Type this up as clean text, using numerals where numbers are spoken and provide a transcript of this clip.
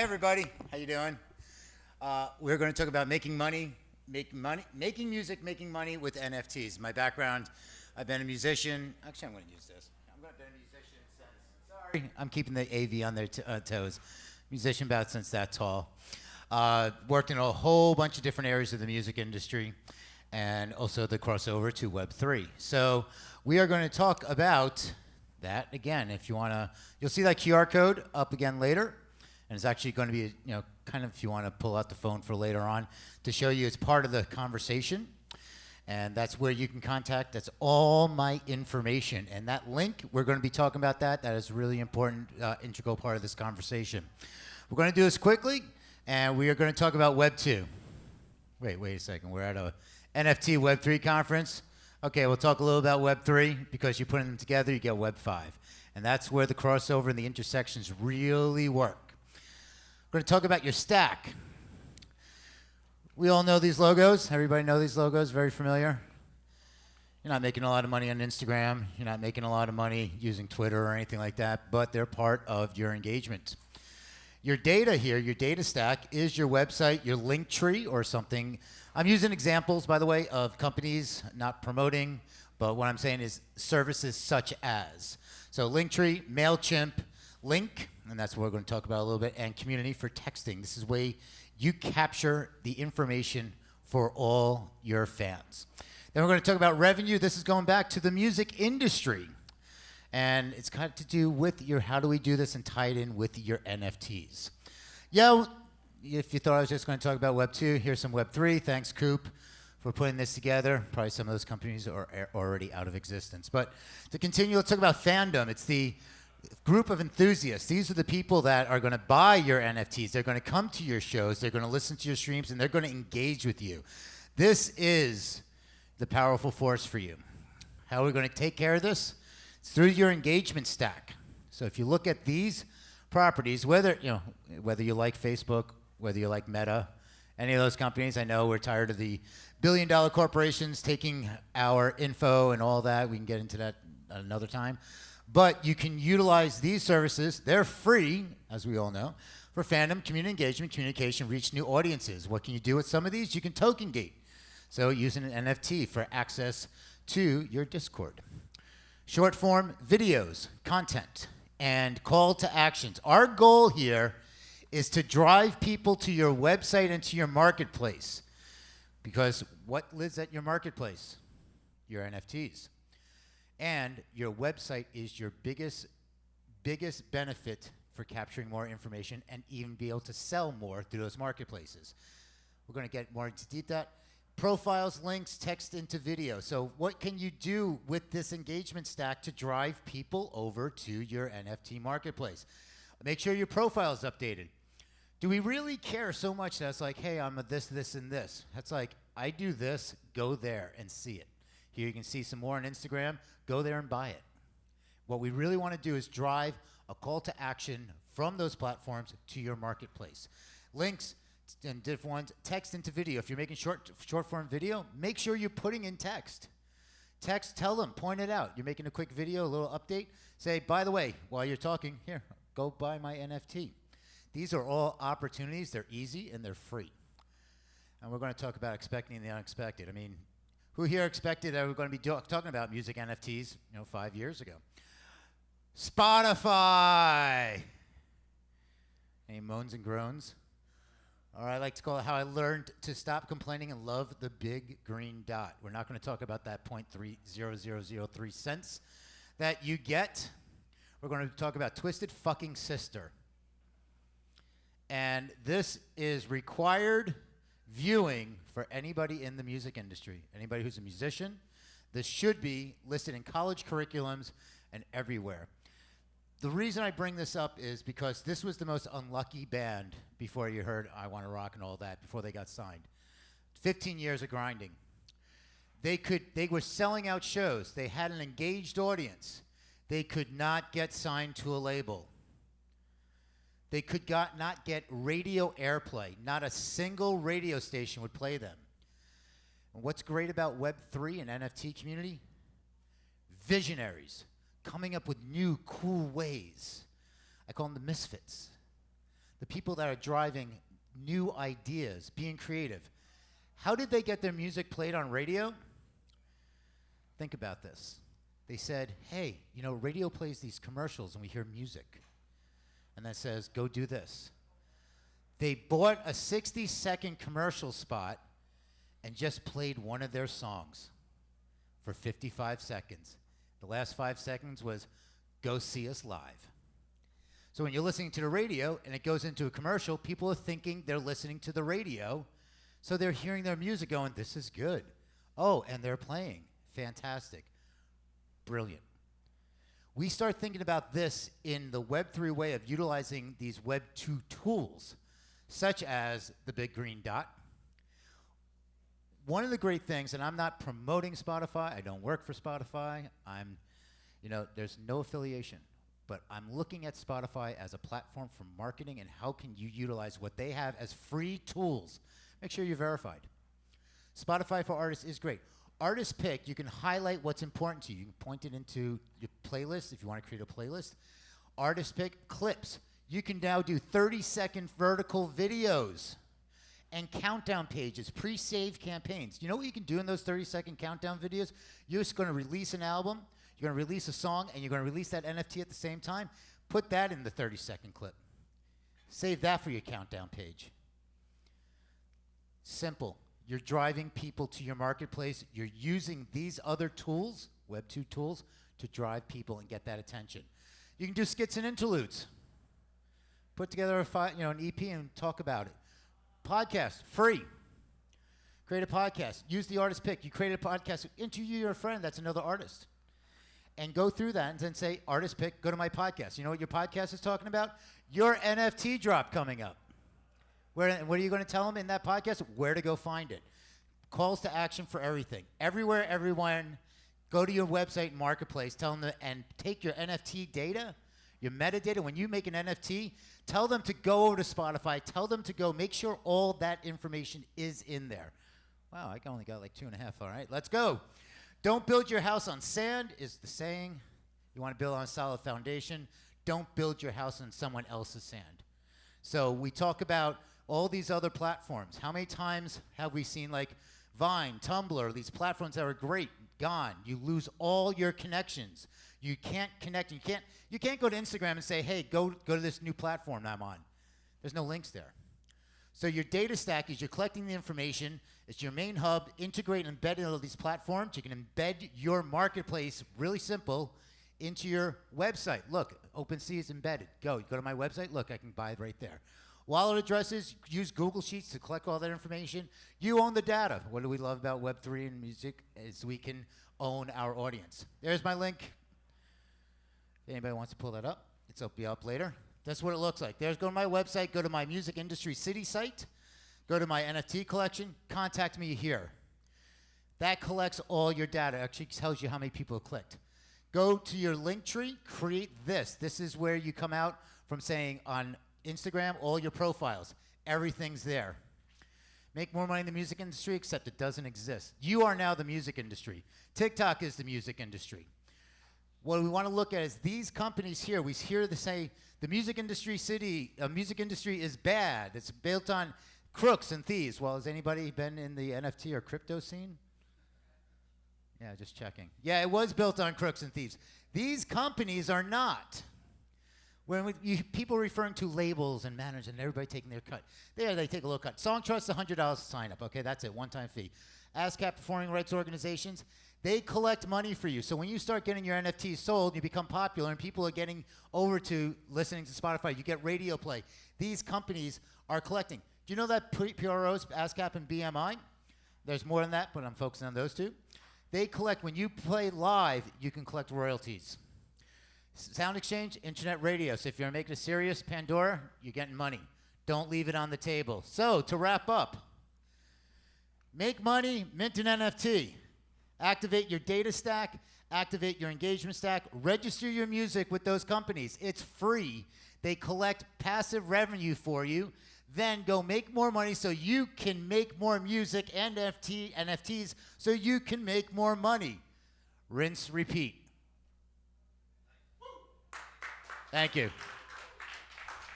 Hey everybody, how you doing? We're going to talk about making music, making money with NFTs. My background, I've been a musician. Actually, I'm going to use this. I'm going to be a musician since. Sorry, I'm keeping the AV on their toes. Musician about since that tall. Worked in a whole bunch of different areas of the music industry, and also the crossover to Web3. So we are going to talk about that again. If you want to, you'll see that QR code up again later. And it's actually going to be, kind of if you want to pull out the phone for later on to show you it's part of the conversation. And that's where you can contact. That's all my information. And that link, we're going to be talking about that. That is a really important, integral part of this conversation. We're going to do this quickly, and we are going to talk about Web 2. Wait a second. We're at a NFT Web 3 conference. Okay, we'll talk a little about Web 3 because you're putting them together, you get Web 5. And that's where the crossover and the intersections really work. We're going to talk about your stack. We all know these logos. Everybody know these logos, very familiar. You're not making a lot of money on Instagram. You're not making a lot of money using Twitter or anything like that, but they're part of your engagement. Your data here, your data stack, is your website, your link tree, or something. I'm using examples, by the way, of companies, not promoting, but what I'm saying is services such as. So Linktree, MailChimp, Link, and that's what we're going to talk about a little bit, and Community for texting. This is where you capture the information for all your fans. Then we're going to talk about revenue. This is going back to the music industry. And it's got to do with your how do we do this and tie it in with your NFTs. Yeah, if you thought I was just going to talk about Web 2, here's some Web 3. Thanks, Coop, for putting this together. Probably some of those companies are already out of existence. But to continue, let's talk about fandom. It's the group of enthusiasts. These are the people that are going to buy your NFTs. They're going to come to your shows. They're going to listen to your streams, and they're going to engage with you. This is the powerful force for you. How are we going to take care of this? It's through your engagement stack. So if you look at these properties, whether you like Facebook, whether you like Meta, any of those companies, I know we're tired of the billion-dollar corporations taking our info and all that. We can get into that another time. But you can utilize these services. They're free, as we all know, for fandom, community engagement, communication, reach new audiences. What can you do with some of these? You can token gate. So using an NFT for access to your Discord. Short form videos, content, and call to actions. Our goal here is to drive people to your website and to your marketplace. Because what lives at your marketplace? Your NFTs. And your website is your biggest benefit for capturing more information and even be able to sell more through those marketplaces. We're going to get more into deep that. Profiles, links, text into video. So what can you do with this engagement stack to drive people over to your NFT marketplace? Make sure your profile is updated. Do we really care so much that it's like, hey, I'm a this, this, and this? That's like, I do this, go there and see it. Here you can see some more on Instagram. Go there and buy it. What we really want to do is drive a call to action from those platforms to your marketplace. Links and different ones, text into video. If you're making short form video, make sure you're putting in text. Text, tell them, point it out. You're making a quick video, a little update. Say, by the way, while you're talking, here, go buy my NFT. These are all opportunities. They're easy and they're free. And we're going to talk about expecting the unexpected. I mean, who here expected that we're going to be talking about music NFTs, 5 years ago? Spotify. Any moans and groans? Or I like to call it how I learned to stop complaining and love the big green dot. We're not going to talk about that 0.30003 cents that you get. We're going to talk about Twisted Fucking Sister. And this is required viewing for anybody in the music industry, anybody who's a musician. This should be listed in college curriculums and everywhere. The reason I bring this up is because this was the most unlucky band before you heard I Wanna Rock and all that, before they got signed. 15 years of grinding. They were selling out shows. They had an engaged audience. They could not get signed to a label. They could not get radio airplay. Not a single radio station would play them. And what's great about Web3 and NFT community? Visionaries coming up with new, cool ways. I call them the misfits. the people that are driving new ideas, being creative. How did they get their music played on radio? Think about this. They said, hey, you know, radio plays these commercials and we hear music. And that says, go do this. They bought a 60-second commercial spot and just played one of their songs for 55 seconds. The last 5 seconds was, go see us live. So when you're listening to the radio and it goes into a commercial, people are thinking they're listening to the radio, so they're hearing their music going, this is good. Oh, and they're playing. Fantastic. Brilliant. We start thinking about this in the Web3 way of utilizing these Web2 tools, such as the big green dot. One of the great things, and I'm not promoting Spotify, I don't work for Spotify, there's no affiliation, but I'm looking at Spotify as a platform for marketing and how can you utilize what they have as free tools. Make sure you're verified. Spotify for Artists is great. Artist Pick, you can highlight what's important to you. You can point it into your playlist if you want to create a playlist. Artist Pick, clips. You can now do 30-second vertical videos and countdown pages, pre-saved campaigns. You know what you can do in those 30-second countdown videos? You're just going to release an album, you're going to release a song, and you're going to release that NFT at the same time. Put that in the 30-second clip. Save that for your countdown page. Simple. You're driving people to your marketplace. You're using these other tools, Web2 tools, to drive people and get that attention. You can do skits and interludes. Put together an EP and talk about it. Podcast, free. Create a podcast. Use the Artist Pick. You create a podcast. Interview your friend that's another artist. And go through that and then say, Artist Pick, go to my podcast. You know what your podcast is talking about? Your NFT drop coming up. What are you going to tell them in that podcast? Where to go find it. Calls to action for everything. Everywhere, everyone, go to your website and marketplace, tell them and take your NFT data, your metadata. When you make an NFT, tell them to go over to Spotify. Tell them to go. Make sure all that information is in there. Wow, I only got like 2.5. All right, let's go. Don't build your house on sand is the saying. You want to build on a solid foundation. Don't build your house on someone else's sand. So we talk about all these other platforms. How many times have we seen like Vine, Tumblr, these platforms that are great, gone. You lose all your connections. You can't connect. You can't go to Instagram and say, hey, go to this new platform I'm on. There's no links there. So your data stack is you're collecting the information. It's your main hub. Integrate and embed into these platforms. You can embed your marketplace, really simple, into your website. Look, OpenSea is embedded. You go to my website. Look, I can buy it right there. Wallet addresses, use Google Sheets to collect all that information. You own the data. What do we love about Web3 and music is we can own our audience. There's my link. If anybody wants to pull that up, it'll be up later. That's what it looks like. Go to my website, go to my Music Industry City site, go to my NFT collection, contact me here. That collects all your data. Actually tells you how many people clicked. Go to your link tree, create this. This is where you come out from saying on Instagram, all your profiles, everything's there. Make more money in the music industry, except it doesn't exist. You are now the music industry. TikTok is the music industry. What we want to look at is these companies here. We hear they say the music industry is bad. It's built on crooks and thieves. Well, has anybody been in the NFT or crypto scene? Yeah, just checking. Yeah, it was built on crooks and thieves. These companies are not. When people referring to labels and managers and everybody taking their cut, they take a little cut. Song Trust, $100 to sign up. Okay, that's it, one-time fee. ASCAP performing rights organizations, they collect money for you. So when you start getting your NFTs sold, you become popular, and people are getting over to listening to Spotify. You get radio play. These companies are collecting. Do you know that PROs, ASCAP and BMI? There's more than that, but I'm focusing on those two. They collect, when you play live, you can collect royalties. Sound exchange, internet radio. So if you're making a serious Pandora, you're getting money. Don't leave it on the table. So to wrap up, make money, mint an NFT. Activate your data stack, activate your engagement stack, register your music with those companies. It's free. They collect passive revenue for you. Then go make more money so you can make more music and NFTs so you can make more money. Rinse, repeat. Thank you.